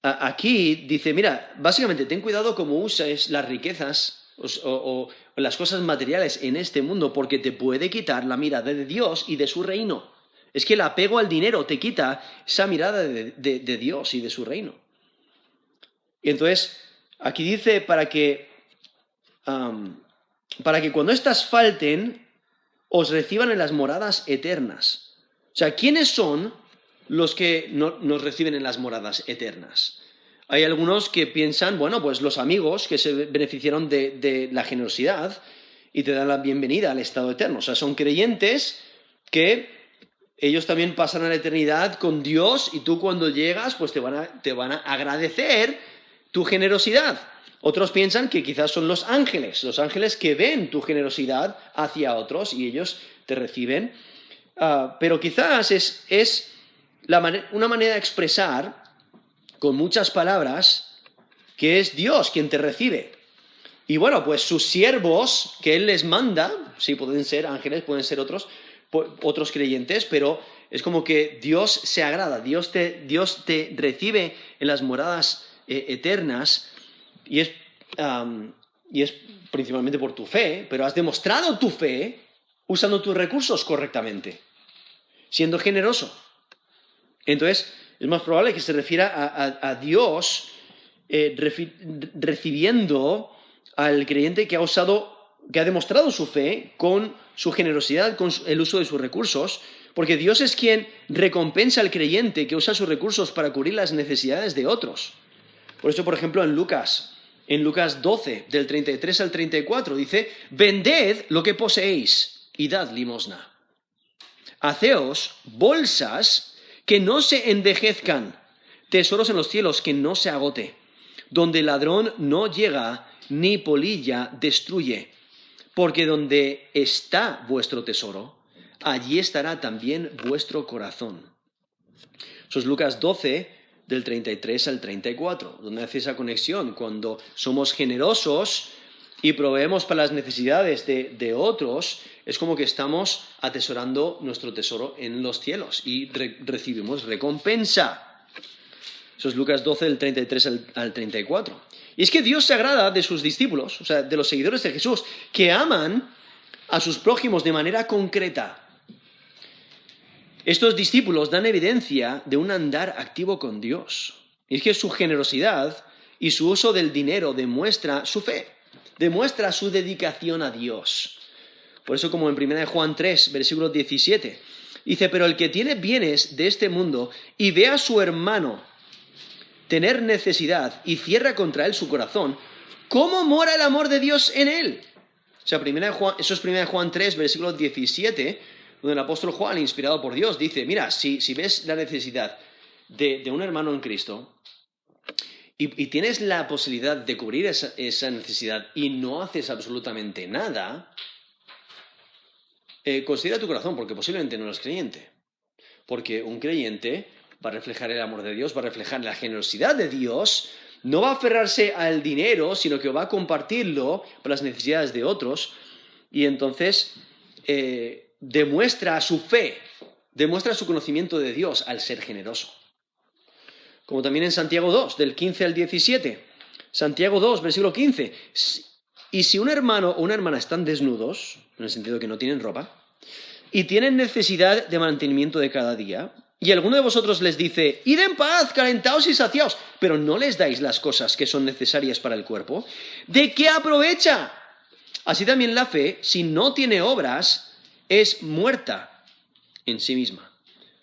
aquí dice, mira, básicamente ten cuidado cómo uses las riquezas o las cosas materiales en este mundo, porque te puede quitar la mirada de Dios y de su reino. Es que el apego al dinero te quita esa mirada de Dios y de su reino. Y entonces, aquí dice para que cuando éstas falten, os reciban en las moradas eternas. O sea, ¿quiénes son los que nos reciben en las moradas eternas? Hay algunos que piensan, bueno, pues los amigos que se beneficiaron de la generosidad y te dan la bienvenida al estado eterno. O sea, son creyentes que ellos también pasan a la eternidad con Dios y tú cuando llegas, pues te van a agradecer tu generosidad. Otros piensan que quizás son los ángeles que ven tu generosidad hacia otros y ellos te reciben. Pero quizás es una manera de expresar con muchas palabras que es Dios quien te recibe. Y bueno, pues sus siervos que Él les manda, sí, pueden ser ángeles, pueden ser otros creyentes, pero es como que Dios se agrada, Dios te recibe en las moradas eternas y es principalmente por tu fe, pero has demostrado tu fe usando tus recursos correctamente, siendo generoso. Entonces, es más probable que se refiera a Dios recibiendo al creyente que ha demostrado su fe con su generosidad, con el uso de sus recursos, porque Dios es quien recompensa al creyente que usa sus recursos para cubrir las necesidades de otros. Por eso, por ejemplo, en Lucas 12, del 33 al 34, dice, vended lo que poseéis y dad limosna. Haceos bolsas que no se envejezcan, tesoros en los cielos que no se agote, donde el ladrón no llega ni polilla destruye, porque donde está vuestro tesoro, allí estará también vuestro corazón. Eso es Lucas 12, del 33 al 34, donde hace esa conexión. Cuando somos generosos y proveemos para las necesidades de otros, es como que estamos atesorando nuestro tesoro en los cielos y recibimos recompensa. Eso es Lucas 12, del 33 al 34. Y es que Dios se agrada de sus discípulos, o sea, de los seguidores de Jesús, que aman a sus prójimos de manera concreta. Estos discípulos dan evidencia de un andar activo con Dios. Y es que su generosidad y su uso del dinero demuestra su fe, demuestra su dedicación a Dios. Por eso, como en 1 Juan 3, versículo 17, dice, pero el que tiene bienes de este mundo y ve a su hermano tener necesidad y cierra contra él su corazón, ¿cómo mora el amor de Dios en él? O sea, eso es 1 Juan 3, versículo 17, donde el apóstol Juan, inspirado por Dios, dice, mira, si ves la necesidad de un hermano en Cristo y tienes la posibilidad de cubrir esa necesidad y no haces absolutamente nada, considera tu corazón, porque posiblemente no eres creyente. Porque un creyente va a reflejar el amor de Dios, va a reflejar la generosidad de Dios, no va a aferrarse al dinero, sino que va a compartirlo para las necesidades de otros, y entonces demuestra su fe, demuestra su conocimiento de Dios al ser generoso. Como también en Santiago 2, del 15 al 17. Santiago 2, versículo 15. Y si un hermano o una hermana están desnudos, en el sentido de que no tienen ropa, y tienen necesidad de mantenimiento de cada día, y alguno de vosotros les dice, id en paz, calentaos y saciaos, pero no les dais las cosas que son necesarias para el cuerpo, ¿de qué aprovecha? Así también la fe, si no tiene obras, es muerta en sí misma.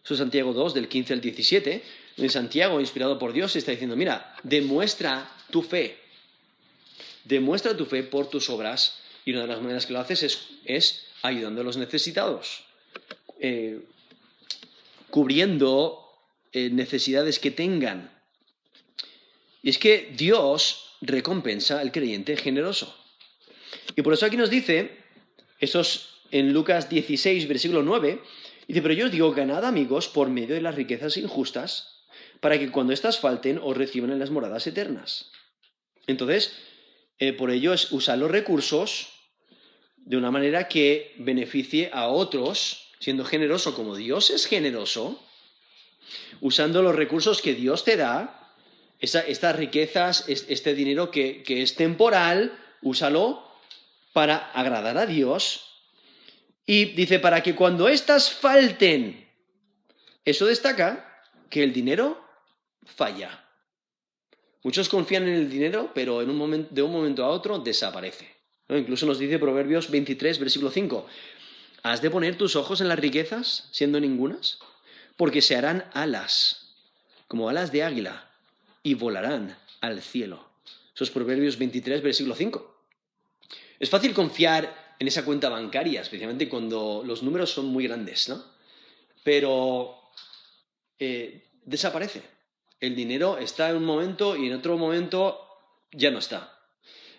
Eso es Santiago 2, del 15 al 17, donde Santiago, inspirado por Dios, está diciendo, mira, demuestra tu fe por tus obras, y una de las maneras que lo haces es ayudando a los necesitados, cubriendo necesidades que tengan. Y es que Dios recompensa al creyente generoso. Y por eso aquí nos dice, eso es en Lucas 16, versículo 9, dice, pero yo os digo, ganad amigos por medio de las riquezas injustas, para que cuando éstas falten os reciban en las moradas eternas. Entonces, por ello es usar los recursos de una manera que beneficie a otros, siendo generoso como Dios es generoso, usando los recursos que Dios te da, estas riquezas, este dinero que es temporal, úsalo para agradar a Dios. Y dice, para que cuando éstas falten, eso destaca que el dinero falla. Muchos confían en el dinero, pero de un momento a otro desaparece. ¿No? Incluso nos dice Proverbios 23, versículo 5, ¿has de poner tus ojos en las riquezas, siendo ningunas? Porque se harán alas, como alas de águila, y volarán al cielo. Eso es Proverbios 23, versículo 5. Es fácil confiar en esa cuenta bancaria, especialmente cuando los números son muy grandes, ¿no? Pero desaparece. El dinero está en un momento y en otro momento ya no está.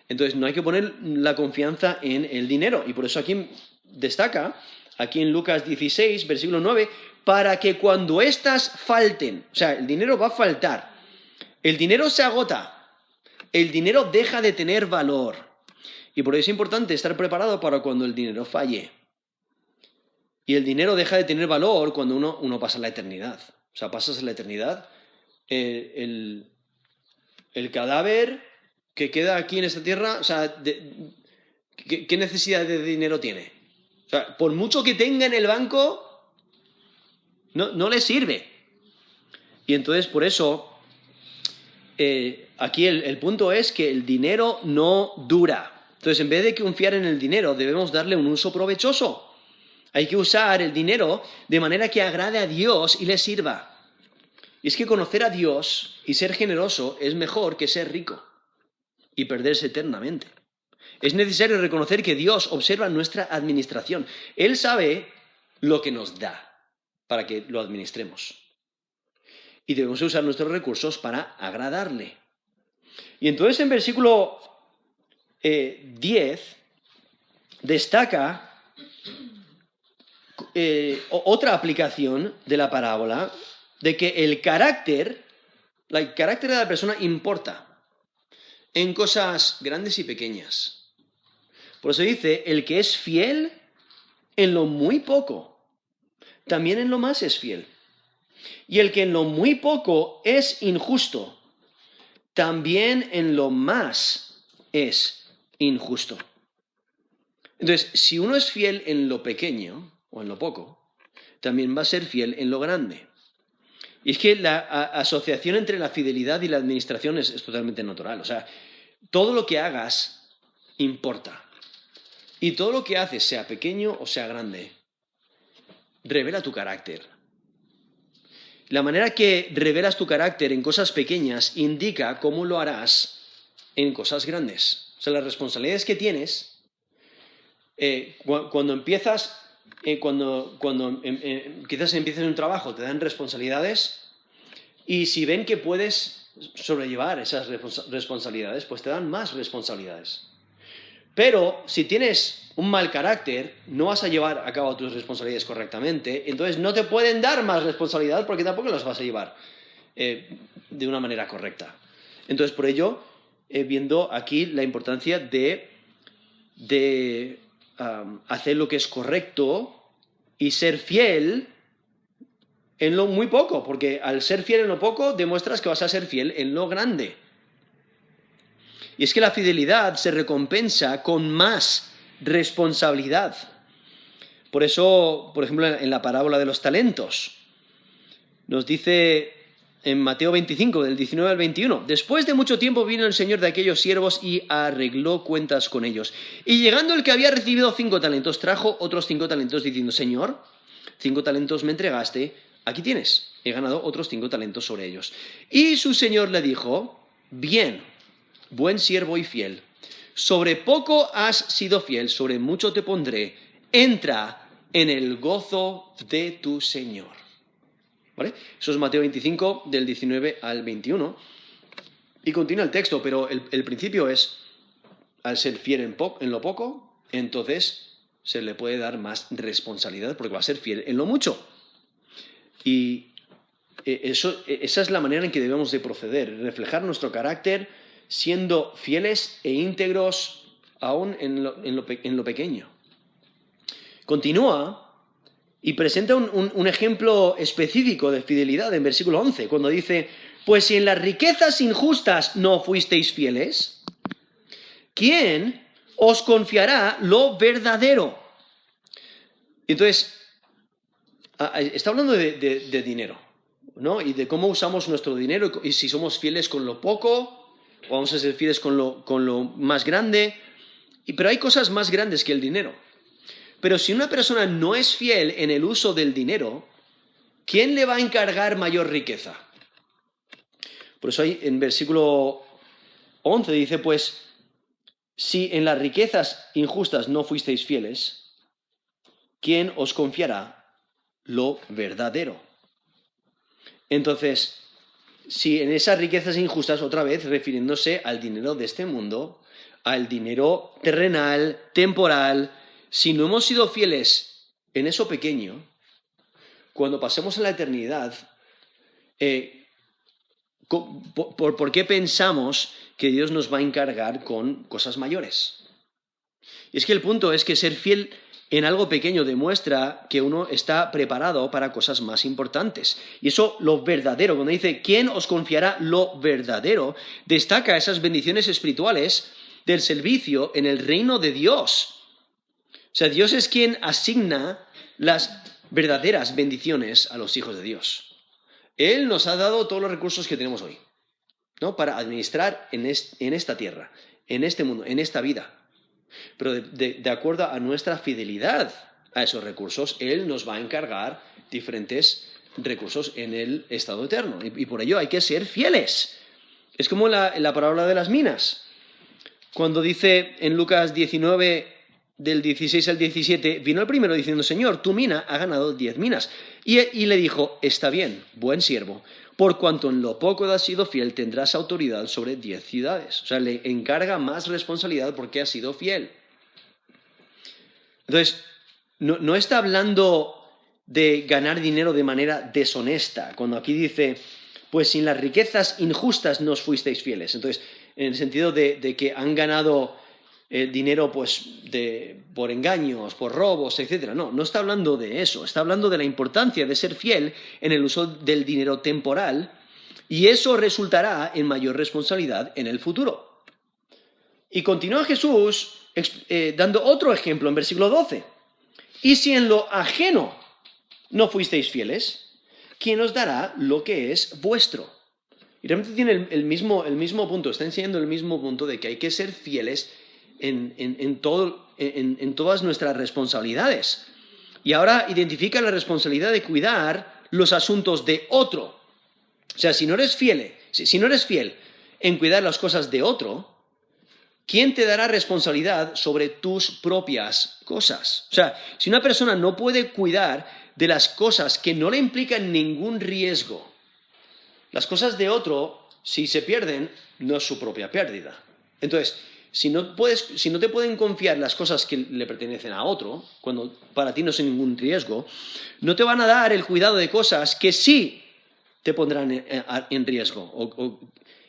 Entonces no hay que poner la confianza en el dinero. Y por eso aquí destaca, aquí en Lucas 16, versículo 9, para que cuando éstas falten, o sea, el dinero va a faltar, el dinero se agota, el dinero deja de tener valor. Y por eso es importante estar preparado para cuando el dinero falle. Y el dinero deja de tener valor cuando uno pasa la eternidad. O sea, pasas la eternidad, el cadáver que queda aquí en esta tierra, o sea, ¿qué necesidad de dinero tiene? O sea, por mucho que tenga en el banco, no le sirve. Y entonces, por eso, aquí el punto es que el dinero no dura. Entonces, en vez de confiar en el dinero, debemos darle un uso provechoso. Hay que usar el dinero de manera que agrade a Dios y le sirva. Y es que conocer a Dios y ser generoso es mejor que ser rico y perderse eternamente. Es necesario reconocer que Dios observa nuestra administración. Él sabe lo que nos da para que lo administremos. Y debemos usar nuestros recursos para agradarle. Y entonces en versículo 10 destaca otra aplicación de la parábola de que el carácter de la persona importa en cosas grandes y pequeñas. Por eso dice, el que es fiel en lo muy poco, también en lo más es fiel. Y el que en lo muy poco es injusto, también en lo más es injusto. Entonces, si uno es fiel en lo pequeño o en lo poco, también va a ser fiel en lo grande. Y es que la asociación entre la fidelidad y la administración es totalmente natural. O sea, todo lo que hagas importa. Y todo lo que haces, sea pequeño o sea grande, revela tu carácter. La manera que revelas tu carácter en cosas pequeñas indica cómo lo harás en cosas grandes. O sea, las responsabilidades que tienes Cuando empiezas, quizás empiezas un trabajo, te dan responsabilidades y si ven que puedes sobrellevar esas responsabilidades, pues te dan más responsabilidades. Pero si tienes un mal carácter, no vas a llevar a cabo tus responsabilidades correctamente, entonces no te pueden dar más responsabilidad porque tampoco las vas a llevar de una manera correcta. Entonces, por ello, viendo aquí la importancia de hacer lo que es correcto y ser fiel en lo muy poco, porque al ser fiel en lo poco demuestras que vas a ser fiel en lo grande. Y es que la fidelidad se recompensa con más responsabilidad. Por eso, por ejemplo, en la parábola de los talentos, nos dice en Mateo 25, del 19 al 21, después de mucho tiempo vino el señor de aquellos siervos y arregló cuentas con ellos. Y llegando el que había recibido 5 talentos, trajo otros 5 talentos diciendo, Señor, 5 talentos me entregaste, aquí tienes, he ganado otros 5 talentos sobre ellos. Y su señor le dijo, bien, buen siervo y fiel, sobre poco has sido fiel, sobre mucho te pondré, entra en el gozo de tu Señor. ¿Vale? Eso es Mateo 25, del 19 al 21. Y continúa el texto, pero el principio es, al ser fiel en lo poco, entonces se le puede dar más responsabilidad porque va a ser fiel en lo mucho. Y esa es la manera en que debemos de proceder, reflejar nuestro carácter siendo fieles e íntegros aún en lo pequeño. Continúa y presenta un ejemplo específico de fidelidad en versículo 11, cuando dice, pues si en las riquezas injustas no fuisteis fieles, ¿quién os confiará lo verdadero? Entonces, está hablando de dinero, ¿no? Y de cómo usamos nuestro dinero y si somos fieles con lo poco, o vamos a ser fieles con lo más grande. Pero hay cosas más grandes que el dinero. Pero si una persona no es fiel en el uso del dinero, ¿quién le va a encargar mayor riqueza? Por eso ahí en versículo 11 dice, pues, si en las riquezas injustas no fuisteis fieles, ¿quién os confiará lo verdadero? Entonces, si en esas riquezas injustas, otra vez refiriéndose al dinero de este mundo, al dinero terrenal, temporal, si no hemos sido fieles en eso pequeño, cuando pasemos a la eternidad, ¿por qué pensamos que Dios nos va a encargar con cosas mayores? Y es que el punto es que ser fiel en algo pequeño demuestra que uno está preparado para cosas más importantes. Y eso, lo verdadero, cuando dice, ¿quién os confiará lo verdadero?, destaca esas bendiciones espirituales del servicio en el reino de Dios. O sea, Dios es quien asigna las verdaderas bendiciones a los hijos de Dios. Él nos ha dado todos los recursos que tenemos hoy, ¿no? Para administrar en esta tierra, en este mundo, en esta vida. Pero de acuerdo a nuestra fidelidad a esos recursos, Él nos va a encargar diferentes recursos en el estado eterno. Y por ello hay que ser fieles. Es como la parábola de las minas. Cuando dice en Lucas 19, del 16 al 17, vino el primero diciendo, Señor, tu mina ha ganado 10 minas. Y le dijo, está bien, buen siervo, por cuanto en lo poco has sido fiel, tendrás autoridad sobre 10 ciudades. O sea, le encarga más responsabilidad porque ha sido fiel. Entonces, no está hablando de ganar dinero de manera deshonesta. Cuando aquí dice, pues sin las riquezas injustas no os fuisteis fieles. Entonces, en el sentido de que han ganado el dinero pues, por engaños, por robos, etc. No está hablando de eso. Está hablando de la importancia de ser fiel en el uso del dinero temporal y eso resultará en mayor responsabilidad en el futuro. Y continúa Jesús dando otro ejemplo en versículo 12. Y si en lo ajeno no fuisteis fieles, ¿quién os dará lo que es vuestro? Y realmente tiene el mismo punto, está enseñando el mismo punto de que hay que ser fieles en todas nuestras responsabilidades. Y ahora identifica la responsabilidad de cuidar los asuntos de otro. O sea, si no eres fiel en cuidar las cosas de otro, ¿quién te dará responsabilidad sobre tus propias cosas? O sea, si una persona no puede cuidar de las cosas que no le implican ningún riesgo, las cosas de otro, si se pierden, no es su propia pérdida. Entonces, si no te pueden confiar las cosas que le pertenecen a otro, cuando para ti no es ningún riesgo, no te van a dar el cuidado de cosas que sí te pondrán en riesgo.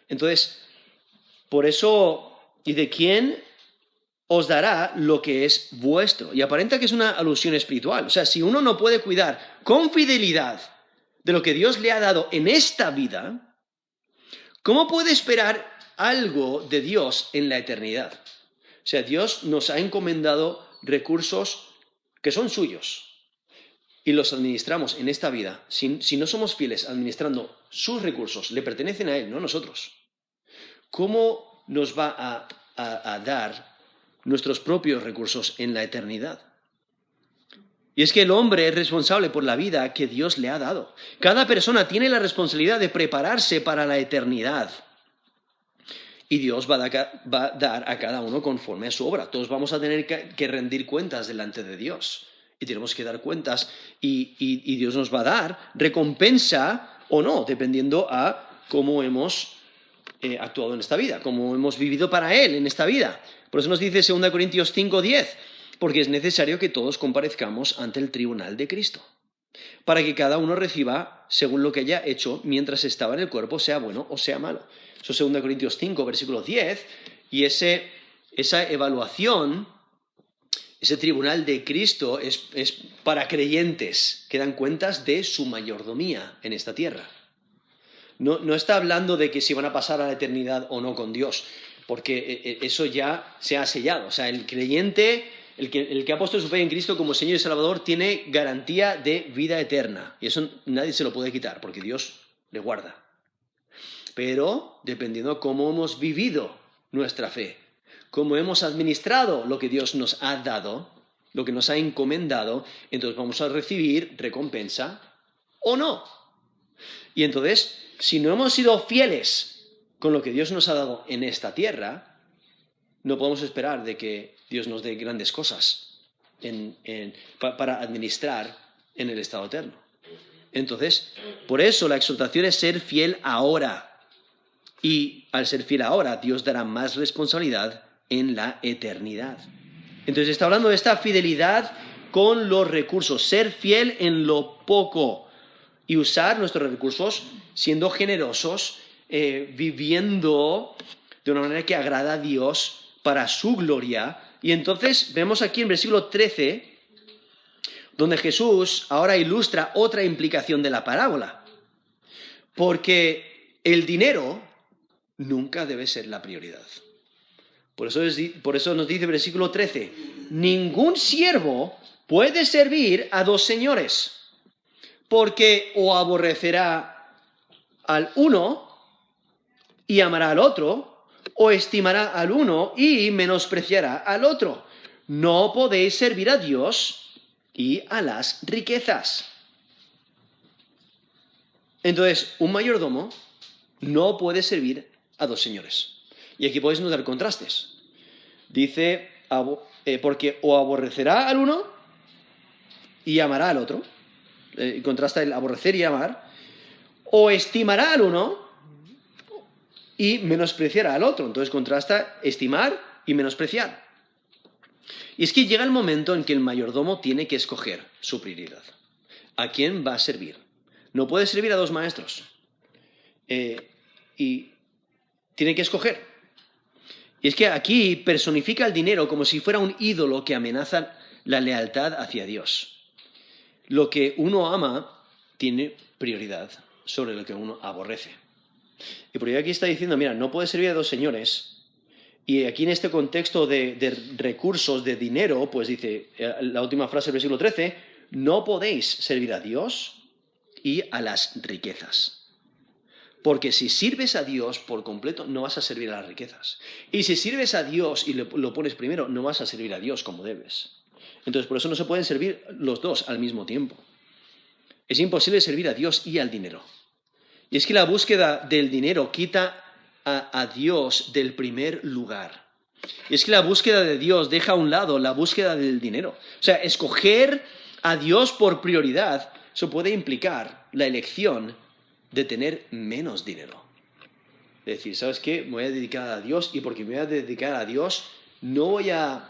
Entonces, por eso, ¿y de quién os dará lo que es vuestro? Y aparenta que es una alusión espiritual. O sea, si uno no puede cuidar con fidelidad de lo que Dios le ha dado en esta vida, ¿cómo puede esperar algo de Dios en la eternidad? O sea, Dios nos ha encomendado recursos que son suyos y los administramos en esta vida. Si no somos fieles administrando sus recursos, le pertenecen a Él, no a nosotros. ¿Cómo nos va a dar nuestros propios recursos en la eternidad? Y es que el hombre es responsable por la vida que Dios le ha dado. Cada persona tiene la responsabilidad de prepararse para la eternidad. Y Dios va a dar a cada uno conforme a su obra. Todos vamos a tener que rendir cuentas delante de Dios. Y tenemos que dar cuentas y Dios nos va a dar recompensa o no, dependiendo a cómo hemos actuado en esta vida, cómo hemos vivido para Él en esta vida. Por eso nos dice 2 Corintios 5:10, porque es necesario que todos comparezcamos ante el tribunal de Cristo, para que cada uno reciba según lo que haya hecho mientras estaba en el cuerpo, sea bueno o sea malo. Eso es 2 Corintios 5, versículo 10, y esa evaluación, ese tribunal de Cristo es para creyentes que dan cuentas de su mayordomía en esta tierra. No está hablando de que si van a pasar a la eternidad o no con Dios, porque eso ya se ha sellado. O sea, el creyente, el que ha puesto su fe en Cristo como Señor y Salvador, tiene garantía de vida eterna. Y eso nadie se lo puede quitar, porque Dios le guarda. Pero dependiendo cómo hemos vivido nuestra fe, cómo hemos administrado lo que Dios nos ha dado, lo que nos ha encomendado, entonces vamos a recibir recompensa o no. Y entonces, si no hemos sido fieles con lo que Dios nos ha dado en esta tierra, no podemos esperar de que Dios nos dé grandes cosas para administrar en el estado eterno. Entonces, por eso la exhortación es ser fiel ahora. Y al ser fiel ahora, Dios dará más responsabilidad en la eternidad. Entonces está hablando de esta fidelidad con los recursos, ser fiel en lo poco y usar nuestros recursos siendo generosos, viviendo de una manera que agrada a Dios para su gloria. Y entonces vemos aquí en versículo 13, donde Jesús ahora ilustra otra implicación de la parábola. Porque el dinero nunca debe ser la prioridad. Por eso nos dice versículo 13, ningún siervo puede servir a dos señores, porque o aborrecerá al uno y amará al otro, o estimará al uno y menospreciará al otro. No podéis servir a Dios y a las riquezas. Entonces, un mayordomo no puede servir a dos señores. Y aquí podéis notar contrastes. Dice, porque o aborrecerá al uno y amará al otro. Contrasta el aborrecer y amar. O estimará al uno y menospreciará al otro. Entonces contrasta estimar y menospreciar. Y es que llega el momento en que el mayordomo tiene que escoger su prioridad. ¿A quién va a servir? No puede servir a dos maestros. Y tiene que escoger. Y es que aquí personifica el dinero como si fuera un ídolo que amenaza la lealtad hacia Dios. Lo que uno ama tiene prioridad sobre lo que uno aborrece. Y por ello aquí está diciendo, mira, no puedes servir a dos señores. Y aquí en este contexto de recursos, de dinero, pues dice, la última frase del versículo 13, no podéis servir a Dios y a las riquezas. Porque si sirves a Dios por completo, no vas a servir a las riquezas. Y si sirves a Dios y lo pones primero, no vas a servir a Dios como debes. Entonces, por eso no se pueden servir los dos al mismo tiempo. Es imposible servir a Dios y al dinero. Y es que la búsqueda del dinero quita a Dios del primer lugar. Y es que la búsqueda de Dios deja a un lado la búsqueda del dinero. O sea, escoger a Dios por prioridad, eso puede implicar la elección de tener menos dinero. Es decir, ¿sabes qué? Me voy a dedicar a Dios y porque me voy a dedicar a Dios no voy a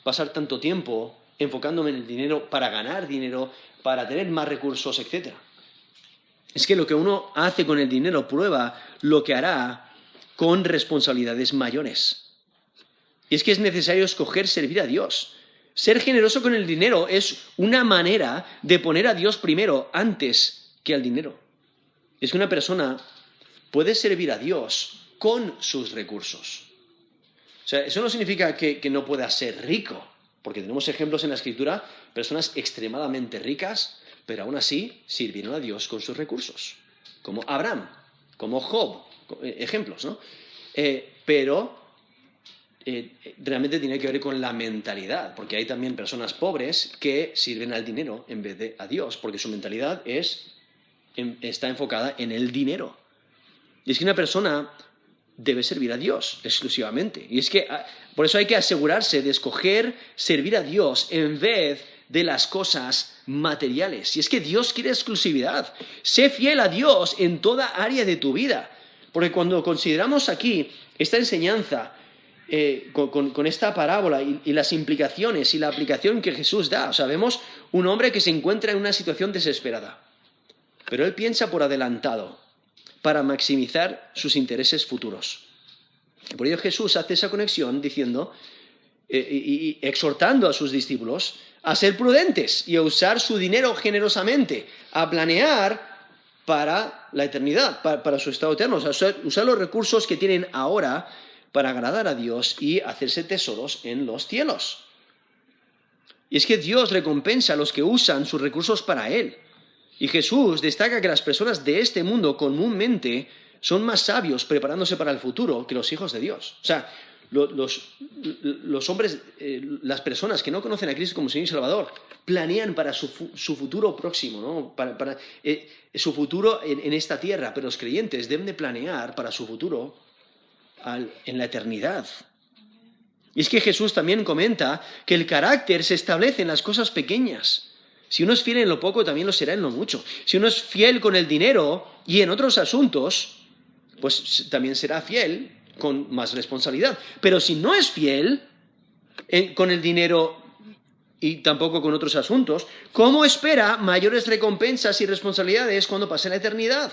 pasar tanto tiempo enfocándome en el dinero para ganar dinero, para tener más recursos, etc. Es que lo que uno hace con el dinero prueba lo que hará con responsabilidades mayores. Y es que es necesario escoger servir a Dios. Ser generoso con el dinero es una manera de poner a Dios primero antes que al dinero. Es que una persona puede servir a Dios con sus recursos. O sea, eso no significa que no pueda ser rico, porque tenemos ejemplos en la Escritura, personas extremadamente ricas, pero aún así sirvieron a Dios con sus recursos, como Abraham, como Job, ejemplos, ¿no? Pero realmente tiene que ver con la mentalidad, porque hay también personas pobres que sirven al dinero en vez de a Dios, porque su mentalidad está enfocada en el dinero. Y es que una persona debe servir a Dios exclusivamente. Y es que por eso hay que asegurarse de escoger servir a Dios en vez de las cosas materiales. Y es que Dios quiere exclusividad. Sé fiel a Dios en toda área de tu vida. Porque cuando consideramos aquí esta enseñanza con esta parábola y las implicaciones y la aplicación que Jesús da, o sea, vemos un hombre que se encuentra en una situación desesperada. Pero él piensa por adelantado para maximizar sus intereses futuros. Por ello Jesús hace esa conexión diciendo y exhortando a sus discípulos a ser prudentes y a usar su dinero generosamente, a planear para la eternidad, para su estado eterno, o sea, usar los recursos que tienen ahora para agradar a Dios y hacerse tesoros en los cielos. Y es que Dios recompensa a los que usan sus recursos para Él. Y Jesús destaca que las personas de este mundo comúnmente son más sabios preparándose para el futuro que los hijos de Dios. O sea, los hombres, las personas que no conocen a Cristo como Señor y Salvador, planean para su futuro próximo, ¿no? para su futuro en esta tierra, pero los creyentes deben de planear para su futuro en la eternidad. Y es que Jesús también comenta que el carácter se establece en las cosas pequeñas. Si uno es fiel en lo poco, también lo será en lo mucho. Si uno es fiel con el dinero y en otros asuntos, pues también será fiel con más responsabilidad. Pero si no es fiel con el dinero y tampoco con otros asuntos, ¿cómo espera mayores recompensas y responsabilidades cuando pase la eternidad?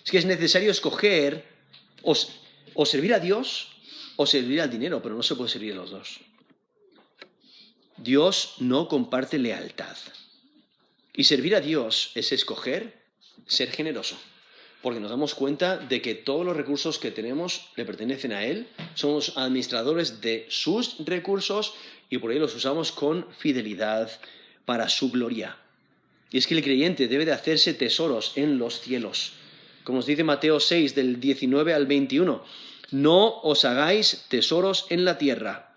Es que es necesario escoger o servir a Dios o servir al dinero, pero no se puede servir a los dos. Dios no comparte lealtad. Y servir a Dios es escoger ser generoso. Porque nos damos cuenta de que todos los recursos que tenemos le pertenecen a Él. Somos administradores de sus recursos y por ello los usamos con fidelidad para su gloria. Y es que el creyente debe de hacerse tesoros en los cielos. Como nos dice Mateo 6, del 19 al 21. No os hagáis tesoros en la tierra,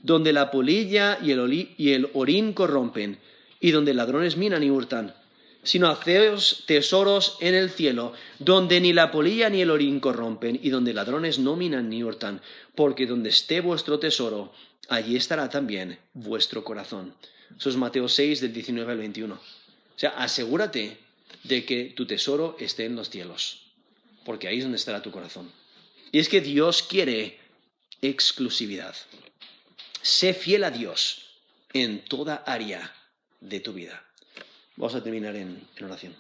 donde la polilla y el orín corrompen, y donde ladrones minan y hurtan, sino haceos tesoros en el cielo, donde ni la polilla ni el orín corrompen, y donde ladrones no minan ni hurtan, porque donde esté vuestro tesoro, allí estará también vuestro corazón. Eso es Mateo 6, del 19 al 21. O sea, asegúrate de que tu tesoro esté en los cielos, porque ahí es donde estará tu corazón. Y es que Dios quiere exclusividad. Sé fiel a Dios en toda área de tu vida. Vamos a terminar en oración.